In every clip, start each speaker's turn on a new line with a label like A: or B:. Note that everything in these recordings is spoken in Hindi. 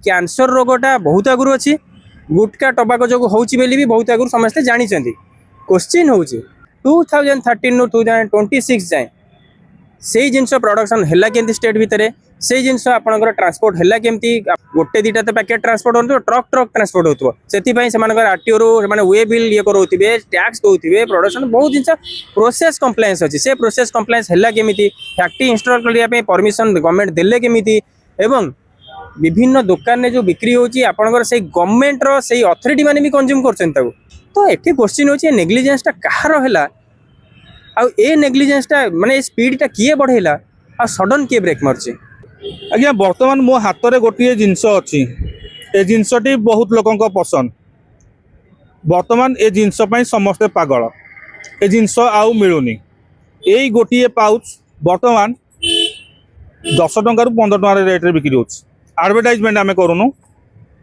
A: कैंसर रोगटा बहुत आगुरी अच्छी गुटका टबाको जो होची बेली भी बहुत आगुरी समस्ते जानी क्वेश्चन हूँ 2013 ରୁ 2026 जाए से जिनस प्रोडक्शन है केमती स्टेट भितर से जिनस आपंकर ट्रांसपोर्ट है केमती गोटे दीटा तो पैकेट ट्रांसपोर्ट हो ट्रक ट्रक ट्रांसपोर्ट होती से आरटीओ वे बिल ये करोगे टैक्स दौथे प्रोडक्शन बहुत जिन प्रोसेस कम्प्लायंस अच्छी से प्रोसेस कम्प्लायंस है केमी फैक्ट्री इंस्टॉल करने परमिशन गवर्नमेंट देले केमी एवं विभिन्न दुकान में जो बिक्री होची आपनकर से गवर्नमेंट रो से अथॉरिटी माने भी कंज्यूम करछन ताको तो एठी क्वेश्चन होची नेग्लिजेंस टा कहार हैला आ ए नेग्लिजेंस टा माने स्पीड टा किए बढ़ेला आ सडन के ब्रेक मारची
B: आज्ञा वर्तमान मो हाथ में गोटे जिनस अच्छी ए जिनसटी बहुत लोक पसंद वर्तमान ए जिनस समस्ते पागल ए जिनस आउ मिलूनी यही गोटे पाउच वर्तमान 10 टंका रु 15 टंका रेट बिक्री हो एडवर्टाइजमेंट आम करूनु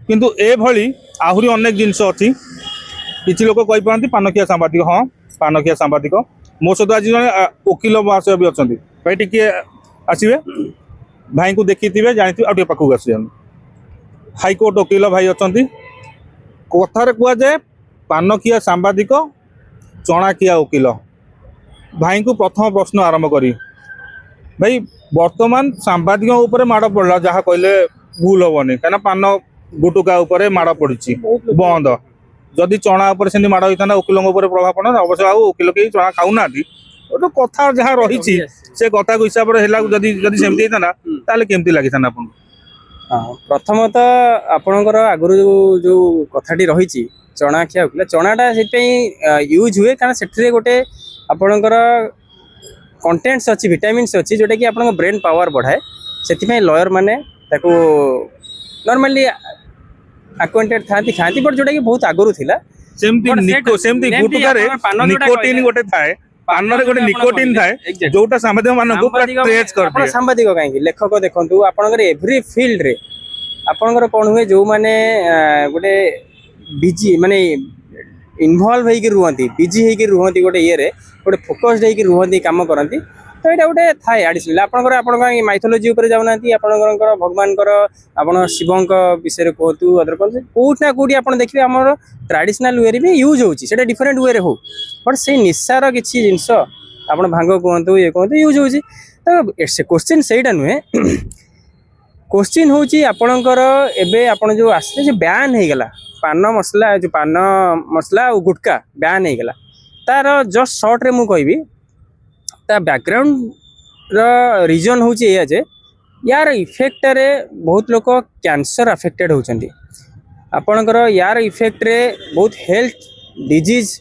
B: किंतु ए भली आहुरी अनेक जिनस अच्छी किसी लोक कही पारती पानखिया सांबादिक हाँ पानखिया सांबादिक मो सहित आज जन वकिल महाशय भी अच्छा भाई टी आसवे भाई को देखी थे जानी आगे पाखक आस हाईकोर्ट वकिल भाई अच्छा कथार कहुए पानखिया सांबादिक चणाखिया वकिल भाई को प्रथम प्रश्न आरंभ करी भाई वर्तमान सांबादिक उपर माड़ पड़ा जहाँ कहले भूल हेनी कहीं पान गुटुका उपर माड़ पड़ी बंद जदि चना उपर से माड़ होता वकिलों प्रभाव पड़ा अवश्य आ वकिल कहीं चना खाऊना गोटे कथा जहाँ रही से कथा को हिसाब से सेमती होता केमती लगी था आपन
A: प्रथमतः आपणकर आगु जो कथाटी रही चणाखिया वकिल चनाटा से यूज हुए कारण से गोटे आपणकर कंटेंट्स अच्छी विटामिन्स अच्छी जोटा कि आपन ब्रेन पावर बढ़ाए से लॉयर माने ताको नॉर्मली अक्वांटेड थांती खाती बट जोटा कि बहुत आगुरु थिला
B: सेमती गुटुकारे निकोटिन गोटे थाए पानरे गोटे निकोटिन थाए जोटा सांबादिक मान को ट्रेस करते
A: सांबादिक कहीं लेखक देखंतु आपनकर एवरी फील्ड रे आपनकर कोन हुए जो माने गोटे बिजी माने इनवॉल्व होकर रुहती बिजी होकर रुहती गोटे ये गोटे फोकस्ड होकर रुहती कम करती तो यहाँ गोटे थाए आडिशनल आपंकर माइथोलोजी उपर जाऊना आपंकर भगवान आप शिवों विषय कहतु अदर कौन कौटना कौटी आप देखिए आम ट्राडिशनल वे भी यूज होटा डिफरेन्ट वे हो बट से निशार किसी जिनस आप भांग कहतु ये कहतु यूज हो तो क्वेश्चन से नुहे क्वेश्चन हूँ आपणकर एवं आप जो आसले बैन हो गला पान मसला जो पान मसला और गुटका बैन हो गला तार जस्ट सर्ट रे मु कहबी ता बैकग्राउंड रीजन हूँ जे यार इफेक्ट रे बहुत लोग कैंसर अफेक्टेड होती आपणकर यार इफेक्ट रे बहुत हेल्थ डिजीज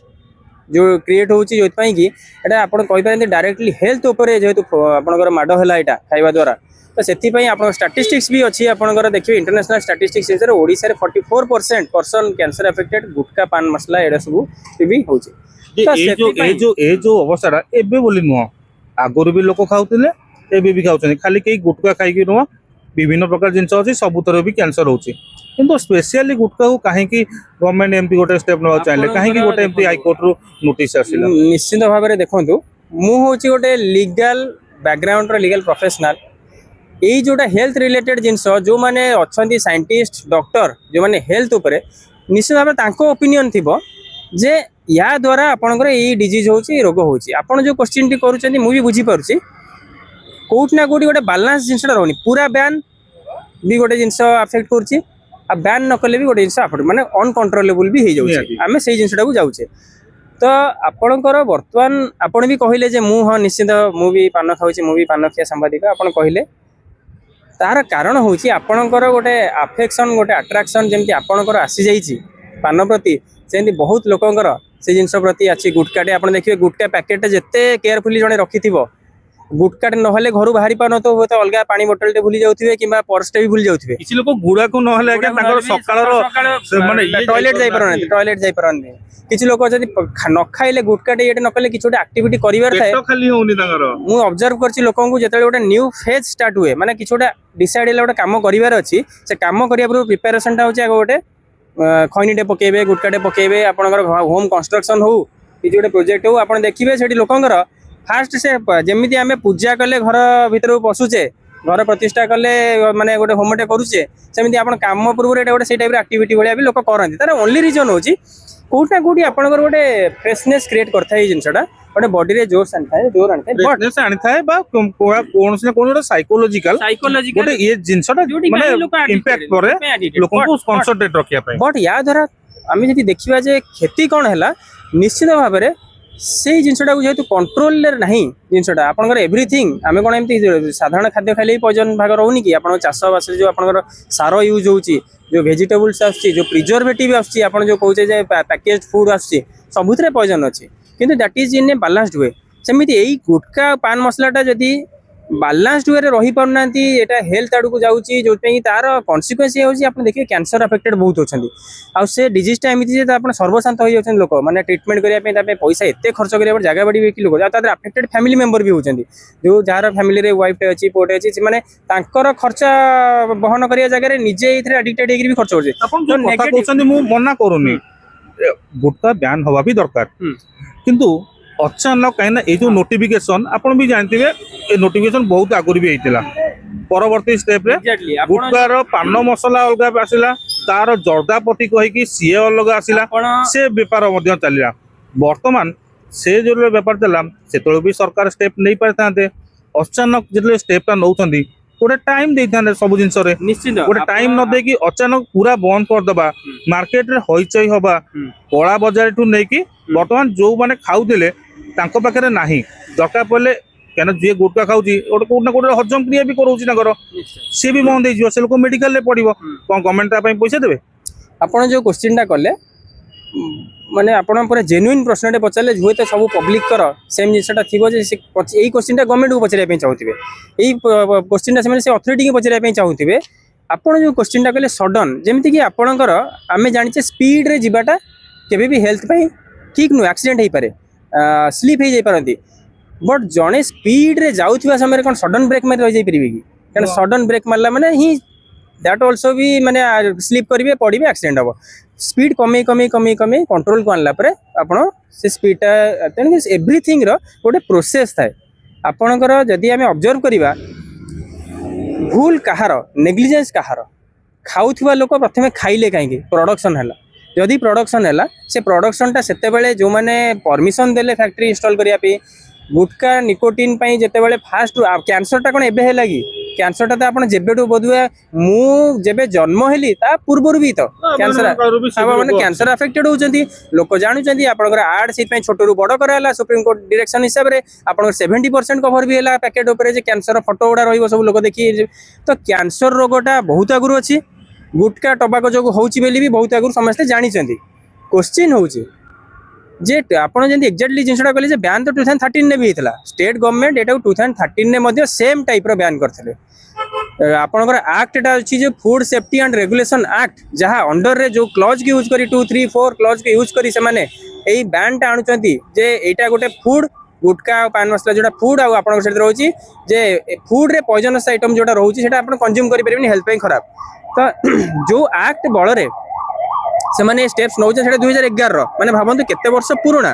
A: जो क्रिएट होची जो कि एटा आपण कहि पारते डायरेक्टली हेल्थ ऊपर जेहेतु आपणकर माड हैला एटा खाइबा द्वारा तो से आप स्टाटिस्टिक्स भी अच्छी आपंकर देखिए इंटरनेशनल स्टाटिस्टिक्स हिसाब से ओडिशा रे 44% पर्सन कैंसर अफेक्टेड गुटका पान मसला एडा सब भी होची
B: जो अवस्था एबे बोली नुह आगुरी भी लोक खाऊले एबे भी खाऊछन खाली कई गुटका खाई नुह विभिन्न प्रकार जिनस अच्छी सबुतर भी कैंसर होची किंतु स्पेशली गुटका को कहीं गवर्नमेंट एमपी गोटे स्टेप ना चाहिए कहीं गोटे एमपी हाईकोर्ट रु नोटिस आसिला
A: निश्चित भाव में देखंतु मु होची गोटे लीगल बैकग्राउंड रो लीगल प्रोफेशनल यही जोटा हेल्थ रिलेटेड जिनस जो मैंने अच्छा साइंटिस्ट डॉक्टर जो मैंने हेल्थ उपरे निश्चित भाव में ओपिनियन थी जे या द्वारा आपंकर यही डिजीज होची रोग होची आपण जो क्वेश्चन टी करूछंती मु भी बुझी पारुची कोठना कोठी गोटे बैलेंस जिनसटा रहनी पूरा बैन भी गोटे जिनस अफेक्ट करची आ बैन न कले भी गोटे जिनस अफेक्ट माने अनकंट्रोलेबल भी हो जाउची आमे सेही जिनसटा को जाउचे तो आपणकर वर्तमान आपण भी कहिले जे मु हां निश्चित मु भी पान खाउची मु भी पान खिया संवादिक आपण कहिले तार कारण होची आपणकर गोटे अफेक्शन गोटे अट्राक्शन जेमती आपणकर आसी जाईची पान प्रति सेमती बहुत लोकंकर से जिनस प्रति अच्छी गुटकाटे आप देखिए गुटका पैकेट जिते केयरफुली जड़े रखि गुटकाटे ना घर बाहर पान तो हूँ अलग पानी बोतल टे भूली जाऊे कि पर्सटे भी भूली जाऊे
B: किसी लोग गुड़ा को
A: टॉयलेट जाई पारन किसी लोक न खाइले गुटकाटे ये न कले किसी एक्टिविटी करिवार थाए मु ऑब्जर्व करछि लोकन को जेते गोटे न्यू फेज स्टार्ट हुए माने किसी गोटे डिसाइड गोटे काम करिवार अछि से काम करिया पूर्व प्रिपरेशन टा होछि गोटे खैनीटे पकेबे गुटकाटे पकेबे आपनकर होम कंस्ट्रक्शन हो कि गोटे प्रोजेक्ट हो आप देखिए से लोकंर फास्ट से जमी आम पूजा कले घर भीतर पशुचे घर प्रतिष्ठा कले माने गोटे होमटे करूचे सेमती आपण काम पूर्व एटा गोटे से टाइप एक्टिविटी भलिया भी लोक करନ୍ତି तार ओनली रीजन होची कोठा कोठी आपनकर गोटे फ्रेशनेस क्रिएट करथा ए जिंसटा गोटे बॉडी रे जोर आनଥାଏ बट
B: फ्रेशनेस आनिଥାଏ बा कोनसे कोन साइकोलॉजिकल गोटे ये जिंसटा माने इंपैक्ट करे लोकन को कंसंट्रेट रखिया पय
A: बट या द्वारा आम जब देखा जे क्षति कौन है निश्चित भाव में से जिनटा को जेहतु कंट्रोल नहीं जिनटा आपंकर एव्रीथिंग आम कौन एमती साधारण खाद्य खाइले पॉइजन भाग रोनी कि आप चाषबास जो आपंकर सार यूज होची जो वेजिटेबल्स आसुची जो प्रिजर्वेटिव आसुची आपण जो कहूचे पैकेज फूड आसुची सबुतरे पॉइजन अच्छी किंतु that is in a balanced way सेमिति एई गुटखा पान मसलाटा जदि बालान्सड वे रही पारना एटा हेल्थ आड़ को जाऊँगी जो तार कन्सिक्वेन्स ये आप देखिए कैंसर अफेक्टेड बहुत अच्छा आउ से डिजीजटा एमती आप सर्वशांत हो जाते लोक मैंने ट्रिटमेंट करने पैसा एत खर्च करा जगह बाड़ी भी लोक अफेक्टेड फैमिली मेंबर भी होती जो जार फैमिली वाइफ अच्छी पुटे अच्छी मैंने खर्च बहन करिया जगह निजे एडिक्टेड होकर भी खर्च
B: कर मना करूनी गुटखा बैन हवा भी दरकार किंतु अचानक कहीं ये जो नोटिफिकेशन आपण भी जानते ये नोटिफिकेशन बहुत आगुरी भी होता परवर्ती स्टेप रे गुटकार पान मसला अलग आसला तार जर्दापति कहीकि सी अलग आसला से बेपार चलला वर्तमान से जो बेपार चला से भी सरकार स्टेप नहीं पारि अचानक जो स्टेपटा नौ गोटे टाइम दे था सब जिन
A: निश्चित
B: गोटे टाइम न देकी अचानक पूरा बंद करदे मार्केट रे हईचई हवा कला बजार ठू नहीं बर्तमान जो मैंने खाऊले पाखे ना दरकार पड़े क्या जी गुटखा खाऊँगी गोटे कौटना कौटे हजम क्रिया भी कर सी भी बंद हो से लोक मेडिकल पड़ो कौन गवर्नमेंट पैसा देवे
A: आपड़ जो क्वेश्चन कले माने आपण पूरा जेन्युइन प्रश्न पचारे हुए तो सब पब्लिक सेम जिनसा थी यही क्वेश्चन गवर्नमेंट को पचारे चाहूथे यही क्वेश्चन से अथॉरिटी को पचारे चाहूथे आपड़ जो क्वेश्चन कले सडन जमीती कि आपणकर आम जाने स्पीड रे जावाटा केबे भी हेल्थ पाई ठीक नुह एक्सीडेंट हो पारे स्लीप हो जाती बट जड़े स्पीड रे जाऊा समय कौन सडन ब्रेक मारी रही जापरि कि क्या सडन ब्रेक मारला मैंने ही दैट ऑल्सो भी माने स्लीप करेंगे पड़े एक्सीडेंट हम स्पीड कमे कमे कमे कमे कंट्रोल को आनला परे आपण से स्पीडटा एवरीथिंग रो गोटे प्रोसेस थाए आपणकर जदि आम ऑब्जर्व करिबा भूल कहार नेग्लिजेंस कहार खाऊथिबा लोक प्रथमे खाइले कहीं प्रोडक्शन है जदि प्रोडक्शन है से प्रोडक्शनटा सेते बेले जो माने परमिशन देले फैक्ट्री इंस्टॉल करिया पे गुटखा निकोटिन पाई जेते बेले फास्ट कैंसरटा कोन एबे हैला कि कैंसरटा तो आपण जेबेटू बोधुए मु जेबे जन्म हेली ता पूर्वरु भी तो कैंसर माने कैंसर अफेक्टेड होचंती लोक जानुचंती आपनकर आड सिट पई छोटरू बड़ कराला सुप्रीम कोर्ट डायरेक्शन हिसाब रे आपनकर 70% कवर भी हैला पैकेट ऊपर जे कैंसर फोटो उडा रहइबो सब लोक देखि तो कैंसर रोगटा बहुत आगुरु अछि गुटखा टबाको जो होउची बेली भी बहुत आगुरु समस्त जानिचंती क्वेश्चन होउची जे आपण जेंति एक्जेक्टली जिनसटा कहले जे बैन तो 2013 ने भी हेतला स्टेट गवर्नमेंट एटा 2013 ने मध्ये सेम टाइप रो बैन करथिले आपनकर एक्ट एटा अछि जे food safety and regulation act जहां अंडर रे जो क्लॉज के यूज करी 2 3 4 क्लॉज के यूज करी से माने एई बैन टा आनुचंती जे एटा गोटे फूड गुटखा पान मसला जोटा फूड आ आपनकर सेट रहउची जे फूड रे पॉइजनस आइटम जोटा रहउची सेटा आपण कंज्यूम करि परिबेनी हेल्थ पे खराब तो जो एक्ट बल रे से माने स्टेप्स नौ 2011 माने भावନ୍ତୁ केते वर्ष पुराना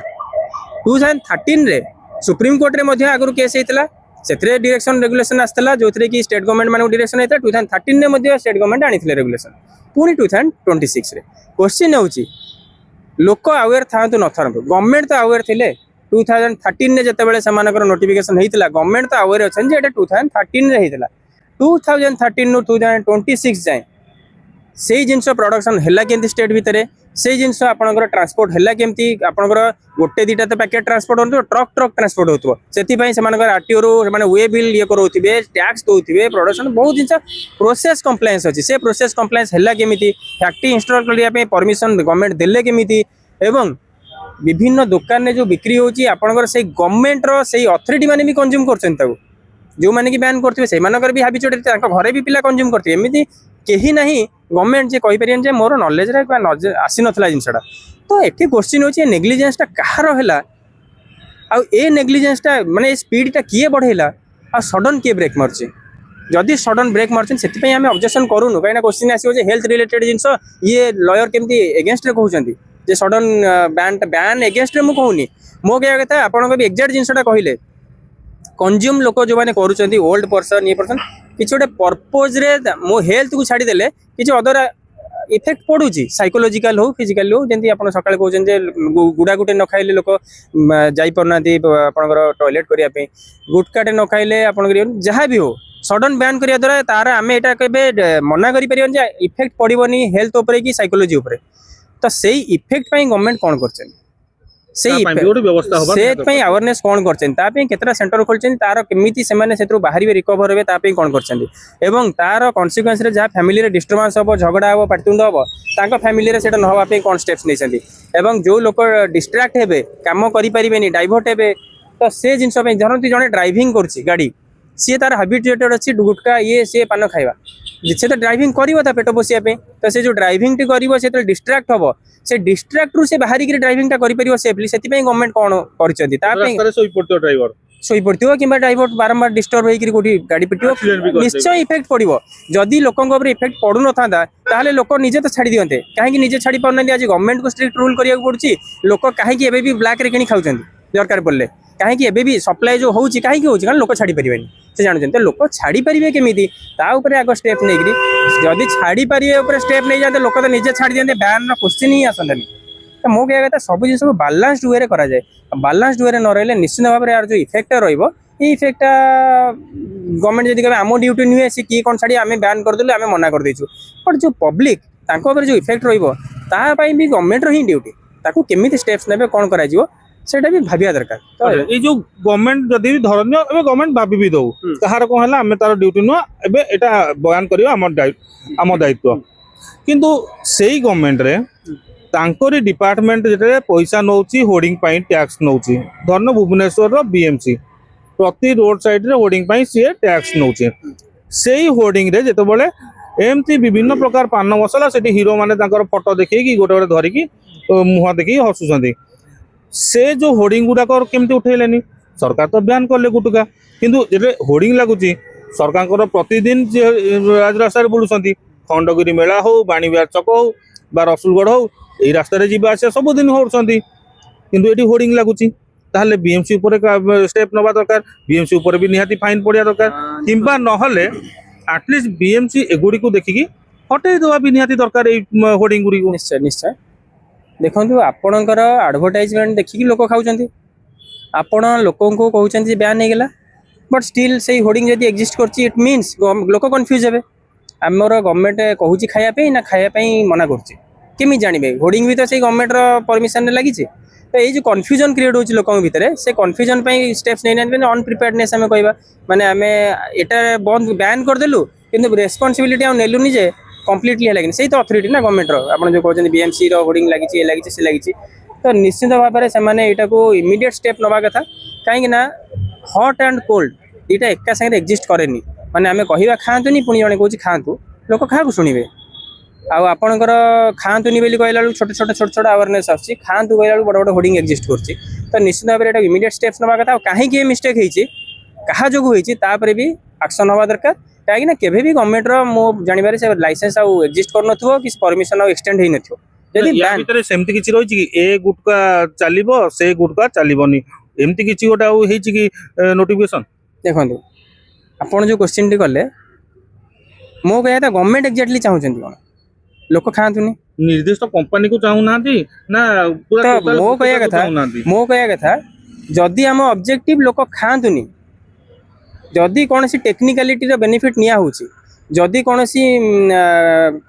A: 2013 रे सुप्रीम कोर्ट रे मध्ये आगु केस हेतला सेथरे डायरेक्शन रेगुलेशन आस्तला जोथरे कि स्टेट गवर्नमेंट माने डायरेक्शन हेतला 2013 ने मध्ये स्टेट गवर्नमेंट आनिथिले रेगुलेशन पुनी 2026 रे क्वेश्चन होउची लोक अवेयर थांतु न थांतु गवर्नमेंट तो अवेयर थिले 2013 ने जते बेले समानकर नोटिफिकेशन हेतला गवर्नमेंट तो अवेयर अछन जे एटा 2013 रे हेतला 2013 नु 2026 जाए से जिनस प्रोडक्शन है केमती स्टेट भितर से जिनस आपंकर ट्रांसपोर्ट है केमती आपंकर गोटे दीटा तो पैकेट ट्रांसपोर्ट हो ट्रक ट्रक ट्रांसपोर्ट होतो से आरटीओ रो वे बिल ये करोथिबे टैक्स दउथिबे प्रोडक्शन बहुत जिनस प्रोसेस कंप्लायंस अछि से प्रोसेस कंप्लायंस है केमती फैक्ट्री इंस्टॉल करिया पे परमिशन गवर्नमेंट देले केमती एवं विभिन्न दुकान में जो बिक्री होची आपंकर से गवर्नमेंट रो से अथॉरिटी माने भी कंज्यूम करछन ताको जो माने कि बैन करथिबे से मानकर भी हैबिचुएट घरे भी पिला कंज्यूम करथिबे एमिति केही नहीं गवर्नमेंट जे कहि परियन जे मोर नॉलेज रे आसी नथला जिनसटा तो एठी क्वेश्चन होची नेग्लिजेंसटा कहार हैला आ ए नेग्लिजेंसटा माने स्पीडटा किए बढ़ेला आ सडन के ब्रेक मारची जदि सडन ब्रेक मारछन सेति पई हमें ऑब्जेक्शन करूनु काइना क्वेश्चन आसीओ जे हेल्थ रिलेटेड जिंस ये लॉयर केमती अगेंस्ट रे कहउचंती जे सडन बैन अगेंस्ट रे मु कहउनी मो कहया कथा आपन को भी एग्जैक्ट जिंसटा कहिले कंज्यूम लोक जो माने करूचंती ओल्ड पर्सन ये पर्सन କିଛି ଗୋଟେ ପର୍ପୋଜରେ ମୋ ହେଲ୍ଥକୁ ଛାଡ଼ିଦେଲେ କିଛି ଅଦର ଇଫେକ୍ଟ ପଡ଼ୁଛି ସାଇକୋଲୋଜିକାଲ ହଉ ଫିଜିକାଲ ହଉ। ଯେମିତି ଆପଣ ସକାଳେ କହୁଛନ୍ତି ଯେ ଗୁଡ଼ା ଗୁଟେ ନ ଖାଇଲେ ଲୋକ ଯାଇପାରୁନାହାନ୍ତି ଆପଣଙ୍କର ଟଏଲେଟ୍ କରିବା ପାଇଁ, ଗୁଟକାଟେ ନ ଖାଇଲେ ଆପଣଙ୍କର ଯାହା ବି ହଉ ସଡନ୍ ବ୍ୟାନ୍ କରିବା ଦ୍ୱାରା ତାର ଆମେ ଏଇଟା କେବେ ମନା କରିପାରିବାନି ଯେ ଇଫେକ୍ଟ ପଡ଼ିବନି ହେଲ୍ଥ ଉପରେ କି ସାଇକୋଲୋଜି ଉପରେ। ତ ସେଇ ଇଫେକ୍ଟ ପାଇଁ ଗଭର୍ଣ୍ଣମେଣ୍ଟ କ'ଣ କରିଛନ୍ତି, ସେଇ ସେଥିପାଇଁ ଆୱାରନେସ୍ କ'ଣ କରିଛନ୍ତି, ତା ପାଇଁ କେତେଟା ସେଣ୍ଟର ଖୋଲିଛନ୍ତି, ତାର କେମିତି ସେମାନେ ସେଥିରୁ ବାହାରିବେ ରିକଭର ହେବେ ତା ପାଇଁ କ'ଣ କରିଛନ୍ତି, ଏବଂ ତାର କନସିକ୍ୱେନ୍ସରେ ଯାହା ଫ୍ୟାମିଲିରେ ଡିଷ୍ଟର୍ବାନ୍ସ ହେବ, ଝଗଡ଼ା ହେବ, ପାଟିତୁଣ୍ଡ ହେବ, ତାଙ୍କ ଫ୍ୟାମିଲିରେ ସେଇଟା ନ ହେବା ପାଇଁ କ'ଣ ଷ୍ଟେପ୍ସ ନେଇଛନ୍ତି, ଏବଂ ଯେଉଁ ଲୋକ ଡିଷ୍ଟ୍ରାକ୍ଟ ହେବେ କାମ କରିପାରିବେନି ଡାଇଭର୍ଟ ହେବେ, ତ ସେ ଜିନିଷ ପାଇଁ ଧରନ୍ତୁ ଜଣେ ଡ୍ରାଇଭିଂ କରୁଛି ଗାଡ଼ି, ସିଏ ତାର ହାବିଚୁଏଟେଡ୍ ଅଛି ଗୁଟକା ଇଏ ସିଏ ପାନ ଖାଇବା, ସେ ତ ଡ୍ରାଇଭିଂ କରିବ ତା ପେଟ ପୋଷିବା ପାଇଁ, ତ ସେ ଯେଉଁ ଡ୍ରାଇଭିଂଟି କରିବ ସେ ଯେତେବେଳେ ଡିଷ୍ଟ୍ରାକ୍ଟ ହେବ ସେ ଡିଷ୍ଟ୍ରାକ୍ଟରୁ ସେ ବାହାରିକି ଡ୍ରାଇଭିଂଟା କରିପାରିବ ସେଫଲି। ସେଥିପାଇଁ ଗଭର୍ଣ୍ଣମେଣ୍ଟ କ'ଣ କରିଛନ୍ତି, ତା ପାଇଁ ଶୋଇପଡ଼ିଥିବ କିମ୍ବା ଡ୍ରାଇଭର ବାରମ୍ବାର ଡିଷ୍ଟର୍ବ ହେଇକି କୋଉଠି ଗାଡ଼ି ପିଟିବ, ନିଶ୍ଚୟ ଇଫେକ୍ଟ ପଡ଼ିବ। ଯଦି ଲୋକଙ୍କ ଉପରେ ଇଫେକ୍ଟ ପଡ଼ୁନଥାନ୍ତା ତାହେଲେ ଲୋକ ନିଜେ ତ ଛାଡ଼ି ଦିଅନ୍ତେ, କାହିଁକି ନିଜେ ଛାଡ଼ି ପାରୁନାହାନ୍ତି? ଆଜି ଗଭର୍ଣ୍ଣମେଣ୍ଟକୁ ଷ୍ଟ୍ରିକ୍ଟ ରୁଲ୍ କରିବାକୁ ପଡ଼ୁଛି, ଲୋକ କାହିଁକି ଏବେ ବି ବ୍ଲାକ୍ରେ କିଣି ଖାଉଛନ୍ତି ଦରକାର ପଡ଼ିଲେ, କାହିଁକି ଏବେ ବି ସପ୍ଲାଏ ଯେଉଁ ହେଉଛି କାହିଁକି ହେଉଛି, କାରଣ ଲୋକ ଛାଡ଼ି ପାରିବେନି, ସେ ଜାଣୁଛନ୍ତି। ତ ଲୋକ ଛାଡ଼ି ପାରିବେ କେମିତି ତା ଉପରେ ଆଗ ଷ୍ଟେପ୍ ନେଇକିରି, ଯଦି ଛାଡ଼ି ପାରିବେ ଉପରେ ଷ୍ଟେପ୍ ନେଇଯାଆନ୍ତେ ଲୋକ ତ ନିଜେ ଛାଡ଼ି ଦିଅନ୍ତେ, ବ୍ୟାନ୍ର କ୍ୱେଶ୍ଚିନ୍ ହିଁ ଆସନ୍ତାନି। ତ ମୋ କହିବା କଥା ସବୁ ଜିନିଷକୁ ବାଲାନ୍ସଡ ୱେରେ କରାଯାଏ, ବାଲାନ୍ସଡ ୱେରେ ନ ରହିଲେ ନିଶ୍ଚିତ ଭାବରେ ଏହାର ଯେଉଁ ଇଫେକ୍ଟଟା ରହିବ, এই ইফেক্টটা গভর্নমেন্ট যদি কবে ଆମ ଡ୍ୟୁଟି ନୁହେଁ ସେ କିଏ କ'ଣ ଛାଡ଼ି ଆମେ ବ୍ୟାନ୍ କରିଦେଲୁ ଆମେ ମନା କରିଦେଇଛୁ, ବଟ୍ ଯେଉଁ ପବ୍ଲିକ ତାଙ୍କ ଉପରେ ଯେଉଁ ଇଫେକ୍ଟ ରହିବ ତା ପାଇଁ ବି ଗଭର୍ନମେଣ୍ଟର ହିଁ ଡ୍ୟୁଟି, ତାକୁ କେମିତି ଷ୍ଟେପ୍ସ ନେବେ କ'ଣ କରାଯିବ ସେଇଟା ବି ଭାବିବା ଦରକାର। ତ
B: ଏଇ ଯୋଉ ଗଭର୍ନମେଣ୍ଟ ଯଦି ବି ଧରନିଅ ଏବେ ଗଭର୍ନମେଣ୍ଟ ଭାବି ବି ଦଉ କାହାର କ'ଣ ହେଲା ଆମେ ତାର ଡ୍ୟୁଟି ନୁହଁ ଏବେ ଏଇଟା ବୟାନ କରିବା ଆମ ଦାୟିତ୍ୱ, କିନ୍ତୁ ସେଇ ଗଭର୍ନମେଣ୍ଟରେ ତାଙ୍କରି ଡିପାର୍ଟମେଣ୍ଟ ଯେତେବେଳେ ପଇସା ନେଉଛି ହୋର୍ଡିଂ ପାଇଁ ଟ୍ୟାକ୍ସ ନେଉଛି, ଧରିନ ଭୁବନେଶ୍ୱରର ବିଏମସି ପ୍ରତି ରୋଡ ସାଇଡରେ ହୋର୍ଡିଂ ପାଇଁ ସିଏ ଟ୍ୟାକ୍ସ ନେଉଛି, ସେଇ ହୋର୍ଡିଂରେ ଯେତେବେଳେ ଏମିତି ବିଭିନ୍ନ ପ୍ରକାର ପାନ ମସଲା ସେଠି ହିରୋ ମାନେ ତାଙ୍କର ଫଟୋ ଦେଖେଇକି ଗୋଟେ ଗୋଟେ ଧରିକି ମୁହଁ ଦେଖିକି ହସୁଛନ୍ତି, ସେ ଯେଉଁ ହୋର୍ଡିଂ ଗୁଡ଼ାକ କେମିତି ଉଠେଇଲେନି? ସରକାର ତ ବ୍ୟାନ୍ କଲେ ଗୁଟୁକା, କିନ୍ତୁ ଯେବେ ହୋର୍ଡିଂ ଲାଗୁଛି ସରକାରଙ୍କର ପ୍ରତିଦିନ ରାଜରାସ୍ତାରେ ବୁଲୁଛନ୍ତି, ଖଣ୍ଡଗିରି ମେଳା ହଉ ବାଣୀବିହାର ଛକ ହଉ ବା ରସୁଲଗଡ଼ ହଉ এই রাস্তায় ଯିବା ଆସିବା ସବୁଦିନ କରୁଛନ୍ତି, କିନ୍ତୁ ଏଠି ହୋର୍ଡିଂ ଲାଗୁଛି, ତାହେଲେ ବିଏମସି ଉପରେ ଷ୍ଟେପ୍ ନେବା ଦରକାର, ବିଏମସି ଉପରେ ବି ନିହାତି ଫାଇନ୍ ପଡ଼ିବା ଦରକାର, କିମ୍ବା ନହେଲେ ଆଟଲିଷ୍ଟ ବିଏମସି ଏଗୁଡ଼ିକୁ ଦେଖିକି ହଟେଇ ଦେବା ବି ନିହାତି ଦରକାର ଏଇ ହୋର୍ଡିଂ ଗୁଡ଼ିକୁ।
A: ନିଶ୍ଚୟ ନିଶ୍ଚୟ ଦେଖନ୍ତୁ ଆପଣଙ୍କର ଆଡଭର୍ଟାଇଜମେଣ୍ଟ ଦେଖିକି ଲୋକ ଖାଉଛନ୍ତି, ଆପଣ ଲୋକଙ୍କୁ କହୁଛନ୍ତି ଯେ ବ୍ୟାନ୍ ହେଇଗଲା, ବଟ୍ ଷ୍ଟିଲ୍ ସେଇ ହୋର୍ଡିଂ ଯଦି ଏକ୍ଜିଷ୍ଟ କରୁଛି ଇଟ୍ ମିନ୍ସ ଲୋକ କନଫ୍ୟୁଜ୍ ହେବେ ଆମର ଗଭର୍ନମେଣ୍ଟ କହୁଛି ଖାଇବା ପାଇଁ ନା ଖାଇବା ପାଇଁ ମନା କରୁଛି, କେମିତି ଜାଣିବେ? ହୋର୍ଡିଂ ବି ତ ସେଇ ଗଭର୍ନମେଣ୍ଟର ପରମିଶନରେ ଲାଗିଛି, ତ ଏଇ ଯେଉଁ କନଫ୍ୟୁଜନ୍ କ୍ରିଏଟ୍ ହେଉଛି ଲୋକଙ୍କ ଭିତରେ ସେ କନଫ୍ୟୁଜନ୍ ପାଇଁ ଷ୍ଟେପ୍ସ ନେଇନାହାନ୍ତି, ମାନେ ଅନପ୍ରିପେୟାର୍ଡନେସ୍ ଆମେ କହିବା, ମାନେ ଆମେ ଏଇଟା ବନ୍ଦ ବ୍ୟାନ୍ କରିଦେଲୁ କିନ୍ତୁ ରେସ୍ପନ୍ସିବିଲିଟି ଆଉ ନେଲୁନି ଯେ କମ୍ପ୍ଲିଟଲି ହେଲାନି, ସେଇ ତ ଅଥରିଟି ନା ଗଭର୍ନମେଣ୍ଟର, ଆପଣ ଯେଉଁ କହୁଛନ୍ତି ବିଏମସିର ହୋର୍ଡିଂ ଲାଗିଛି ଏ ଲାଗିଛି ସେ ଲାଗିଛି, ତ ନିଶ୍ଚିତ ଭାବରେ ସେମାନେ ଏଇଟାକୁ ଇମିଡ଼ିଏଟ୍ ଷ୍ଟେପ୍ ନେବା କଥା, କାହିଁକି ନା ହଟ୍ ଆଣ୍ଡ କୋଲ୍ଡ ଦୁଇଟା ଏକା ସାଙ୍ଗରେ ଏକ୍ଜିଷ୍ଟ କରେନି, ମାନେ ଆମେ କହିବା ଖାଆନ୍ତୁନି ପୁଣି ଜଣେ କହୁଛି ଖାଆନ୍ତୁ, ଲୋକ କାହାକୁ ଶୁଣିବେ? ଆଉ ଆପଣଙ୍କର ଖାଆନ୍ତୁନି ବୋଲି କହିଲା ବେଳକୁ ଛୋଟ ଛୋଟ ଆୱାରନେସ୍ ଆସୁଛି, ଖାଆନ୍ତୁ କହିଲା ବେଳକୁ ବଡ଼ ବଡ଼ ହୋର୍ଡିଂ ଏକ୍ଜିଷ୍ଟ କରୁଛି, ତ ନିଶ୍ଚିତ ଭାବରେ ଏଇଟା ଇମିଡ଼ିଏଟ୍ ଷ୍ଟେପ୍ସ ନେବା କଥା, ଆଉ କାହିଁକି ଏ ମିଷ୍ଟେକ୍ ହେଇଛି କାହା ଯୋଗୁଁ ହେଇଛି ତାପରେ ବି ଆକ୍ସନ୍ ହେବା ଦରକାର, କାହିଁକିନା କେବେ ବି ଗଭର୍ନମେଣ୍ଟର ମୁଁ ଜାଣିବାରେ ସେ ଲାଇସେନ୍ସ ଆଉ ଏକ୍ଜିଷ୍ଟ କରୁନଥିବ କି ପରମିଶନ ଆଉ ଏକ୍ସଟେଣ୍ଡ ହେଇନଥିବ। ଯଦି
B: ଭିତରେ ସେମିତି କିଛି ରହିଛି କି ଏ ଗୁଟକା ଚାଲିବ ସେ ଗୁଟକା ଚାଲିବନି, ଏମିତି କିଛି ଗୋଟେ ଆଉ ହେଇଛି କି ନୋଟିଫିକେସନ?
A: ଦେଖନ୍ତୁ ଆପଣ ଯେଉଁ କ୍ୱେଶ୍ଚିନ୍ଟି କଲେ ମୋ କହିବା କଥା ଗଭର୍ନମେଣ୍ଟ ଏକ୍ଜାକ୍ଟଲି ଚାହୁଁଛନ୍ତି କ'ଣ ଲୋକ ଖାଆନ୍ତୁନି,
B: ନିର୍ଦ୍ଦିଷ୍ଟ କମ୍ପାନୀକୁ ଚାହୁଁନାହାନ୍ତି ନା ପୁରା ଟୋଟାଲ
A: ମୋ କହିବା କଥା ଯଦି ଆମ ଅବଜେକ୍ଟିଭ ଲୋକ ଖାଆନ୍ତୁନି, ଯଦି କୌଣସି ଟେକ୍ନିକାଲିଟିର ବେନିଫିଟ୍ ନିଆ ହେଉଛି, ଯଦି କୌଣସି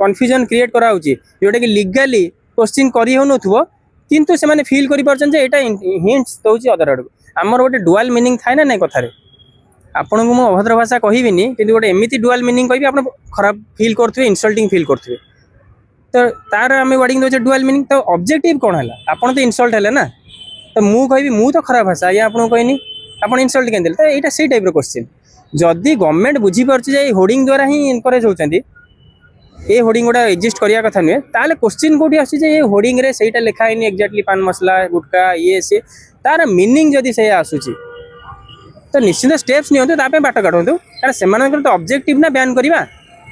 A: କନଫ୍ୟୁଜନ୍ କ୍ରିଏଟ୍ କରାହେଉଛି ଯେଉଁଟାକି ଲିଗାଲି କୋଶ୍ଚିନ୍ କରି ହେଉନଥିବ କିନ୍ତୁ ସେମାନେ ଫିଲ୍ କରିପାରୁଛନ୍ତି ଯେ ଏଇଟା ହିଣ୍ଟସ୍ ଦେଉଛି ଅଦର ଆଡ଼କୁ, ଆମର ଗୋଟେ ଡୁଆଲ୍ ମିନିଂ ଥାଏ ନା ନାଇଁ କଥାରେ, ଆପଣଙ୍କୁ ମୁଁ ଅଭଦ୍ର ଭାଷା କହିବିନି କିନ୍ତୁ ଗୋଟେ ଏମିତି ଡୁଆଲ୍ ମିନିଂ କହିବି ଆପଣ ଖରାପ ଫିଲ୍ କରୁଥିବେ, ଇନସଲ୍ଟିଂ ଫିଲ୍ କରୁଥିବେ, ତ ତାର ଆମେ ୱାର୍ଡିଂ ଦେଉଛେ ଡୁଆଲ୍ ମିନିଂ, ତ ଅବଜେକ୍ଟିଭ କ'ଣ ହେଲା? ଆପଣ ତ ଇନସଲ୍ଟ ହେଲେ ନା, ତ ମୁଁ କହିବି ମୁଁ ତ ଖରାପ ଭାଷା ଆଜ୍ଞା ଆପଣଙ୍କୁ କହିନି, ଆପଣ ଇନସଲ୍ଟ କେମିତି ଦେଲେ? ତ ଏଇଟା ସେଇ ଟାଇପ୍ର କ୍ୱେଶ୍ଚିନ୍, ଯଦି ଗଭର୍ନମେଣ୍ଟ ବୁଝିପାରୁଛି ଯେ ଏଇ ହୋର୍ଡିଂ ଦ୍ୱାରା ହିଁ ଏନକରେଜ୍ ହେଉଛନ୍ତି, ଏ ହୋର୍ଡିଂ ଗୁଡ଼ା ଏକ୍ଜିଷ୍ଟ କରିବା କଥା ନୁହେଁ, ତାହେଲେ କ୍ୱେଶ୍ଚିନ୍ କେଉଁଠି ଆସୁଛି ଯେ ଏ ହୋର୍ଡିଂରେ ସେଇଟା ଲେଖା ହେଇନି ଏକ୍ଜାକ୍ଟଲି ପାନ ମସଲା ଗୁଟକା ଇଏ ସିଏ, ତାର ମିନିଂ ଯଦି ସେଇଆ ଆସୁଛି ତ ନିଶ୍ଚିତ ଷ୍ଟେପ୍ସ ନିଅନ୍ତୁ, ତା ପାଇଁ ବାଟ କାଢ଼ନ୍ତୁ, କାରଣ ସେମାନଙ୍କର ତ ଅବଜେକ୍ଟିଭ ନା ବ୍ୟାନ୍ କରିବା,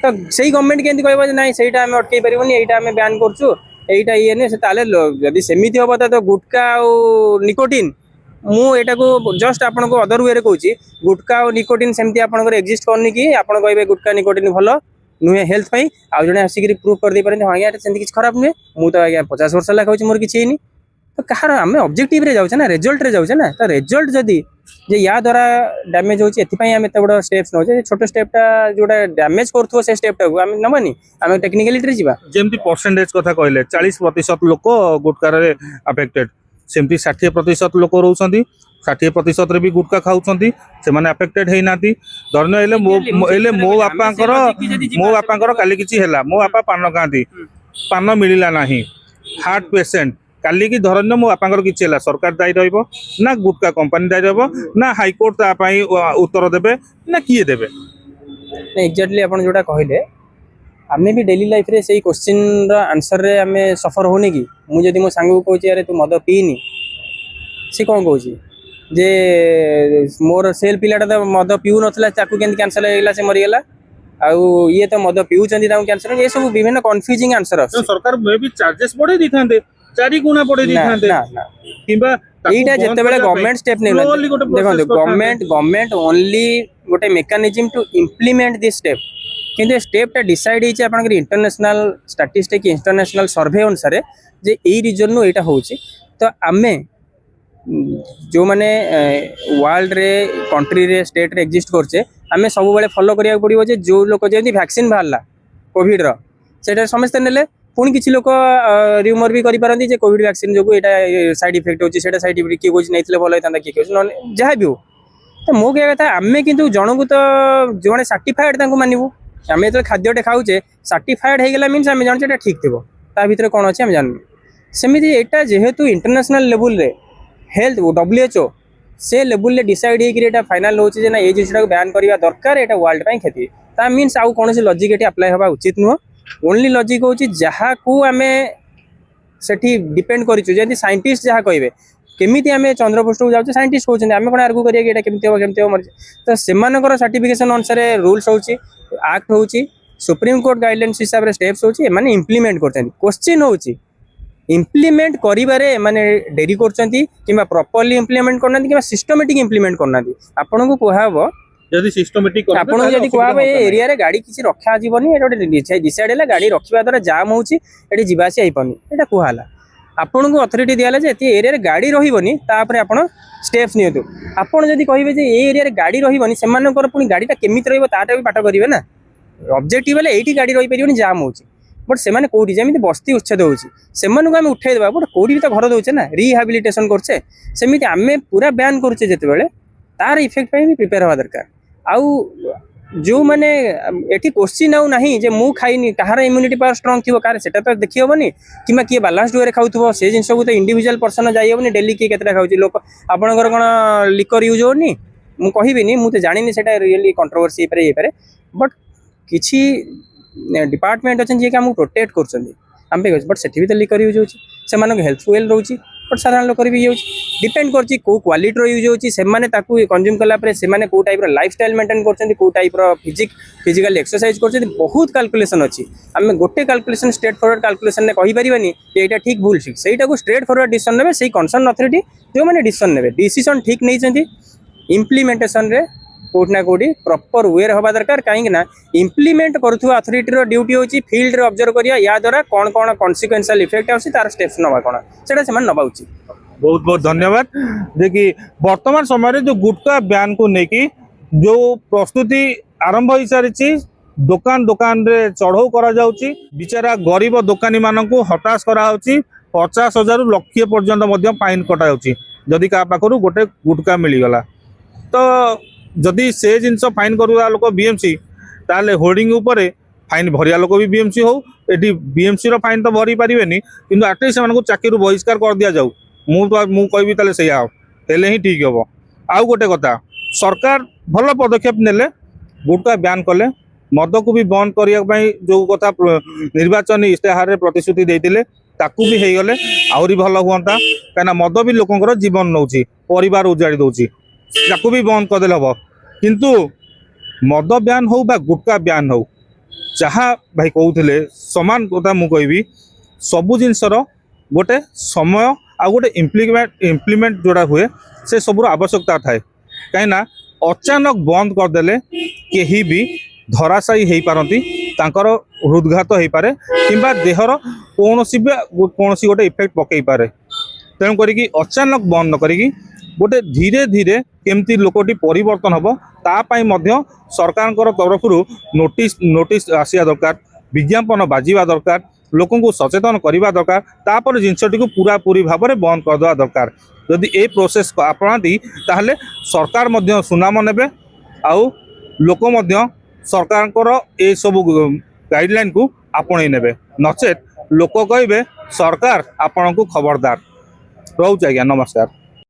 A: ତ ସେଇ ଗଭର୍ନମେଣ୍ଟ କେମିତି କହିବ ଯେ ନାଇଁ ସେଇଟା ଆମେ ଅଟକେଇ ପାରିବୁନି ଏଇଟା ଆମେ ବ୍ୟାନ୍ କରୁଛୁ ଏଇଟା ଇଏ ନୁହେଁ, ତାହେଲେ ଯଦି ସେମିତି ହେବ ତ ଗୁଟକା ଆଉ ନିକୋଟିନ୍ ମୁଁ ଏଟାକୁ ଜଷ୍ଟ ଆପଣଙ୍କୁ ଅଦର ୱେରେ କହୁଛି ଗୁଟକା ଆଉ ନିକୋଟିନ୍ ସେମିତି ଆପଣଙ୍କର ଏକ୍ଜିଷ୍ଟ କରୁନି କି ଆପଣ କହିବେ ଗୁଟକା ନିକୋଟିନ୍ ଭଲ ନୁହେଁ ହେଲ୍ଥ ପାଇଁ ଆଉ ଜଣେ ଆସିକି ପ୍ରୁଭ୍ କରିଦେଇପାରନ୍ତି ହଁ ଆଜ୍ଞା ଏଟା ସେମିତି କିଛି ଖରାପ ନୁହେଁ ମୁଁ ତ ଆଜ୍ଞା 50 ବର୍ଷ ହେଲା ଖାଉଛି ମୋର କିଛି ହେଇନି ତ କାହାର ଆମେ ଅବଜେକ୍ଟିଭରେ ଯାଉଛେ ନା ରେଜଲ୍ଟରେ ଯାଉଛେ ନା ତ ରେଜଲ୍ଟ ଯଦି ଯେ ୟା ଦ୍ୱାରା ଡ୍ୟାମେଜ ହେଉଛି ଏଥିପାଇଁ ଆମେ ଏତେ ବଡ଼ ଷ୍ଟେପ୍ସ ନେଉଛେ ଛୋଟ ଷ୍ଟେପ୍ଟା ଯୋଉଟା ଡ୍ୟାମେଜ କରୁଥିବ ସେ ଷ୍ଟେପ୍ଟାକୁ ଆମେ ନେବାନି ଆମେ ଟେକ୍ନିକାଲିଟିରେ ଯିବା
B: ଯେମିତି ପରସେଣ୍ଟେଜ କଥା କହିଲେ 40% ଲୋକ ଗୁଟକାରେ ଆଫେକ୍ଟେଡ ସେମିତି 60% ଲୋକ ରହୁଛନ୍ତି 60% ରେ ବି ଗୁଟକା ଖାଉଛନ୍ତି ସେମାନେ ଆଫେକ୍ଟେଡ ହେଇନାହାନ୍ତି ଧରିନ ହେଲେ ମୋ ବାପାଙ୍କର କାଲି କିଛି ହେଲା ମୋ ବାପା ପାନ ଖାଆନ୍ତି ପାନ ମିଳିଲା ନାହିଁ ହାର୍ଟ ପେସେଣ୍ଟ କାଲି କି ଧରିନ ମୋ ବାପାଙ୍କର କିଛି ହେଲା ସରକାର ଦାୟୀ ରହିବ ନା ଗୁଟକା କମ୍ପାନୀ ଦାୟୀ ରହିବ ନା ହାଇକୋର୍ଟ ତା ପାଇଁ ଉତ୍ତର ଦେବେ ନା କିଏ ଦେବେ
A: ଏକ୍ଜାକ୍ଟଲି ଆପଣ ଯୋଉଟା କହିଲେ ଆମେ ବି ଡେଲି ଲାଇଫରେ ସେଇ କ୍ୱେଶ୍ଚିନ୍ର ଆନ୍ସରରେ ଆମେ ସଫର ହଉନି କି ମୁଁ ଯଦି ମୋ ସାଙ୍ଗକୁ କହୁଛି ଆରେ ତୁ ମଦ ପିଇନି ସେ କ'ଣ କହୁଛି ଯେ ମୋର ସେଲ୍ ପିଲାଟା ତ ମଦ ପିଉନଥିଲା ତାକୁ କେମିତି କ୍ୟାନ୍ସର ହେଇଗଲା ସେ ମରିଗଲା ଆଉ ଇଏ ତ ମଦ ପିଉଛନ୍ତି ତାଙ୍କୁ କ୍ୟାନ୍ସର ଏସବୁ ବିଭିନ୍ନ କନଫ୍ୟୁଜିଂ ଆନ୍ସର ଆସୁଛି
B: ସରକାର ମେ ବି ଚାର୍ଜେସ୍ ବଢେଇ ଦେଇଥାନ୍ତେ 4 ଗୁଣା ବଢେଇ ଦେଇଥାନ୍ତେ କିମ୍ବା
A: এইটা যেତେବେଳେ গভর্নমেন্ট স্টেপ নেলা দেখନ୍ତୁ গভর্নমেন্ট ওনলি গোটে mechanism to implement this step কিন্তু এই স্টেপটা ডিসাইড ହେଇଛି ଆପଣଙ୍କର ইন্টারন্যাশনাল স্ট্যাটিস্টিক ইন্টারন্যাশনাল সর্ভে অনুসারে যে এই রিজন নু এটা হଉଛି তো ଆମେ ଯେଉଁମାନେ ୱାର୍ଲଡରେ କଣ୍ଟ୍ରିରେ ଷ୍ଟେଟ୍ରେ ଏକ୍ଜିଷ୍ଟ କରୁଛେ ଆମେ ସବୁବେଳେ ଫଲୋ କରିବାକୁ ପଡ଼ିବ ଯେ ଯେଉଁ ଲୋକ ଯେମିତି ଭ୍ୟାକ୍ସିନ୍ ବାହାରିଲା କୋଭିଡ୍ର ସେଇଟା ସମସ୍ତେ ନେଲେ ପୁଣି କିଛି ଲୋକ ରିମର୍ ବି କରିପାରନ୍ତି ଯେ କୋଭିଡ୍ ଭ୍ୟାକ୍ସିନ୍ ଯୋଗୁଁ ଏଇଟା ସାଇଡ୍ ଇଫେକ୍ଟ ହେଉଛି ସେଇଟା ସାଇଡ୍ ଇଫେକ୍ଟ କିଏ କହୁଛି ନେଇଥିଲେ ଭଲ ହେଇଥାନ୍ତା କିଏ କହୁଛି ନହେଲେ ଯାହା ବି ହଉ ତ ମୋ କହିବା କଥା ଆମେ କିନ୍ତୁ ଜଣକୁ ତ ଯେଉଁମାନେ ସାର୍ଟିଫାଏଡ୍ ତାଙ୍କୁ ମାନିବୁ ଆମେ ଯେତେବେଳେ ଖାଦ୍ୟଟେ ଖାଉଛେ ସାର୍ଟିଫାଏଡ୍ ହେଇଗଲା ମିନ୍ସ ଆମେ ଜାଣୁଛେ ଏଇଟା ଠିକ୍ ଥିବ ତା ଭିତରେ କ'ଣ ଅଛି ଆମେ ଜାଣିନୁ ସେମିତି ଏଇଟା ଯେହେତୁ ଇଣ୍ଟରନ୍ୟାସନାଲ ଲେବୁଲରେ ହେଲ୍ଥ WHO ସେ ଲେବୁଲରେ ଡିସାଇଡ୍ ହେଇକି ଏଇଟା ଫାଇନାଲ ହେଉଛି ଯେ ନା ଏଇ ଜିନିଷଟାକୁ ବ୍ୟାନ୍ କରିବା ଦରକାର ଏଇଟା ୱାର୍ଲଡ ପାଇଁ କ୍ଷତି ତା ମିନ୍ସ ଆଉ କୌଣସି ଲଜିକ୍ ଏଠି ଆପ୍ଲାଏ ହେବା ଉଚିତ ନୁହଁ ଓନ୍ଲି ଲଜିକ୍ ହେଉଛି ଯାହାକୁ ଆମେ ସେଠି ଡିପେଣ୍ଡ କରିଛୁ ଯେମିତି ସାଇଣ୍ଟିଷ୍ଟ ଯାହା କହିବେ କେମିତି ଆମେ ଚନ୍ଦ୍ରପୃଷ୍ଠକୁ ଯାଉଛେ ସାଇଣ୍ଟିଷ୍ଟ କହୁଛନ୍ତି ଆମେ କ'ଣ ଆର୍ଗୁ କରିବା କି ଏଇଟା କେମିତି ହେବ ମରିଛି ତ ସେମାନଙ୍କର ସାର୍ଟିଫିକେସନ୍ ଅନୁସାରେ ରୁଲ୍ସ ହେଉଛି ଆକ୍ଟ ହେଉଛି ସୁପ୍ରିମକୋର୍ଟ ଗାଇଡଲାଇନ୍ସ ହିସାବରେ ସ୍ଟେପ୍ସ ହେଉଛି ଏମାନେ ଇମ୍ପ୍ଲିମେଣ୍ଟ କରୁଛନ୍ତି କ୍ୱେଶ୍ଚିନ୍ ହେଉଛି ইমপ্লিমেন্ট করিবারে মানে ডেরি করছেন কিংবা প্রপরলি ইমপ্লিমেন্ট করুনাহান্তি কিংবা সিস্টেমেটিক ইমপ্লিমেন্ট করুনাহান্তি আপনাଙ୍କୁ কুহব
B: যদি সিস্টেমেটিক
A: ଆପଣଙ୍କୁ ଯଦି କୁହାହବ ଏ ଏରିଆରେ ଗାଡ଼ି କିଛି ରଖାଯିବନି ଏଇଟା ଗୋଟେ ଡିସାଇଡ୍ ହେଲା ଗାଡ଼ି ରଖିବା ଦ୍ୱାରା ଜାମ୍ ହେଉଛି ଏଠି ଯିବା ଆସିବା ହେଇପାରୁନି ଏଇଟା କୁହାହେଲା ଆପଣଙ୍କୁ ଅଥରିଟି ଦିଆହେଲା ଯେ ଏତେ ଏରିଆରେ ଗାଡ଼ି ରହିବନି ତାପରେ ଆପଣ ଷ୍ଟେପ୍ସ ନିଅନ୍ତୁ ଆପଣ ଯଦି କହିବେ ଯେ ଏ ଏରିଆରେ ଗାଡ଼ି ରହିବନି ସେମାନଙ୍କର ପୁଣି ଗାଡ଼ିଟା କେମିତି ରହିବ ତାଟା ବି ପାଠ କରିବେ ନା ଅବଜେକ୍ଟିଭ ହେଲେ ଏଇଠି ଗାଡ଼ି ରହିପାରିବନି ଜାମ୍ ହେଉଛି ବଟ୍ ସେମାନେ କେଉଁଠି ଯେମିତି ବସ୍ତି ଉଚ୍ଛେଦ ହେଉଛି ସେମାନଙ୍କୁ ଆମେ ଉଠାଇଦେବା ବଟ୍ କେଉଁଠି ବି ତ ଘର ଦେଉଛେ ନା ରିହାବିଲିଟେସନ୍ କରୁଛେ ସେମିତି ଆମେ ପୁରା ବ୍ୟାନ୍ କରୁଛେ ଯେତେବେଳେ ତାର ଇଫେକ୍ଟ ପାଇଁ ବି ପ୍ରିପେୟାର ହେବା ଦରକାର ଆଉ ଯେଉଁମାନେ ଏଠି କୋଶ୍ଚିନ୍ ଆଉ ନାହିଁ ଯେ ମୁଁ ଖାଇନି କାହାର ଇମ୍ୟୁନିଟି ପାୱାର ଷ୍ଟ୍ରଙ୍ଗ ଥିବ କାହାର ସେଟା ତ ଦେଖି ହେବନି କିମ୍ବା କିଏ ବାଲାନ୍ସ ୱେରେ ଖାଉଥିବ ସେ ଜିନିଷକୁ ତ ଇଣ୍ଡିଭିଜୁଆଲ ପର୍ସନ ଯାଇ ହେବନି ଡେଲି କିଏ କେତେଟା ଖାଉଛି ଲୋକ ଆପଣଙ୍କର କ'ଣ ଲିକର ୟୁଜ୍ ହେଉନି ମୁଁ କହିବିନି ମୁଁ ତ ଜାଣିନି ସେଟା ରିଏଲି କଣ୍ଟ୍ରୋଭର୍ସି ହେଇପାରେ ବଟ୍ କିଛି डिपार्टमेंट अच्छे जी आमको प्रोटेक्ट कर बट से भी तो लिकर यूज हो हेल्थफुल रोचे बट साधारण लोक भी यूज डिपेंड कर क्वालिटी यूज होती कंज्यूम कलापर से कौ टाइप लाइफ स्टाइल मेंटेन कर टाइप फिजिकल एक्सरसाइज कर बहुत कैलकुलेशन अच्छी आम गोटे कैलकुलेशन स्ट्रेट फॉरवर्ड कैलकुलेशन में कहीपरिए ये ठीक भूल ठीक से स्ट्रेट फॉरवर्ड डिसीजन ने कंसर्न अथॉरिटी जो मैंने डिसीजन ठीक नहीं इम्प्लीमेंटेशन रे कोट ना कोटी प्रॉपर वेर हवा दरकार कहीं ना इम्प्लीमेंट करुवा अथॉरिटी ड्यूटी होची फील्ड रे ऑब्जर्व करिया या द्वारा कौन कौन कॉन्सिक्वेंशियल इफेक्ट आसी तार स्टेप्स नवा कोन सेटा से नवा उचित
B: बहुत बहुत धन्यवाद देखिए वर्तमान समय जो गुटखा बैन को लेकिन जो प्रस्तुति आरंभ हो सारी दुकान दुकान रे चढ़ऊ करा जाउची बिचारा गरीब दोकानी मानक हताश करा 50,000 लक्ष पर्यंत फाइन कटा जाउची जदि का पाखरु गोटे गुटखा मिलगला तो जदि से जिनस फाइन करुवा लोक बीएमसी ताले होर्डिंग उपरे फाइन भरिया लोक भी बीएमसी हो एटी बीएमसी रो फाइन तो भरी पारिबेनी किंतु एटलिस्ट सेमानकु चाकरी बहिष्कार कर दिया जाऊ मु कहबी ताले सैया हेले ही ठीक हबो आउ गोटे कथा सरकार भल पदक्षेप नेले गुटखा बैन कले मद को भी बंद करने जो कथा निर्वाचन इस्ताहार प्रतिश्रुति देते ताकू भी हो गले आहरी भल हुआ कहीं मद भी लोकंर जीवन नौ परिवार उजाड़ी दौर ताकू भी बंद करदे हम किंतु मद ब्यान हो बा गुटखा ब्यान हो जहाँ भाई कहते सामान कथा मुझे सबू जिनसर गोटे समय आउ गोटे इम्प्लीमेंट जोड़ा हुए से सबूर आवश्यकता थाए कहीं अचानक बंद करदेले केही भी धराशायी हो पारती तांकर हृदघात हो पारे किंबा देहर कौन गोटे इफेक्ट पकई पारे तेणु करी अचानक बंद न करी गोटे धीरे धीरे केमती लोकटी परिवर्तन हम तापाई मध्य सरकार तरफ नोटिस आसिया दरकार विज्ञापन बाजिबा दरकार लोक को सचेतन करवा दरकार तापर जिनसटी को पूरा पूरी भाव में बंद करदेवा दरकार जदि ए प्रोसेस अपनाती ताहले सरकार मध्य सुनाम नेबे आउ लोक मध्य सरकार ए सब गाइडलाइन को आपणे नेबे नचेत लोक कहे सरकार आपण को खबरदार रोच आज्ञा नमस्कार।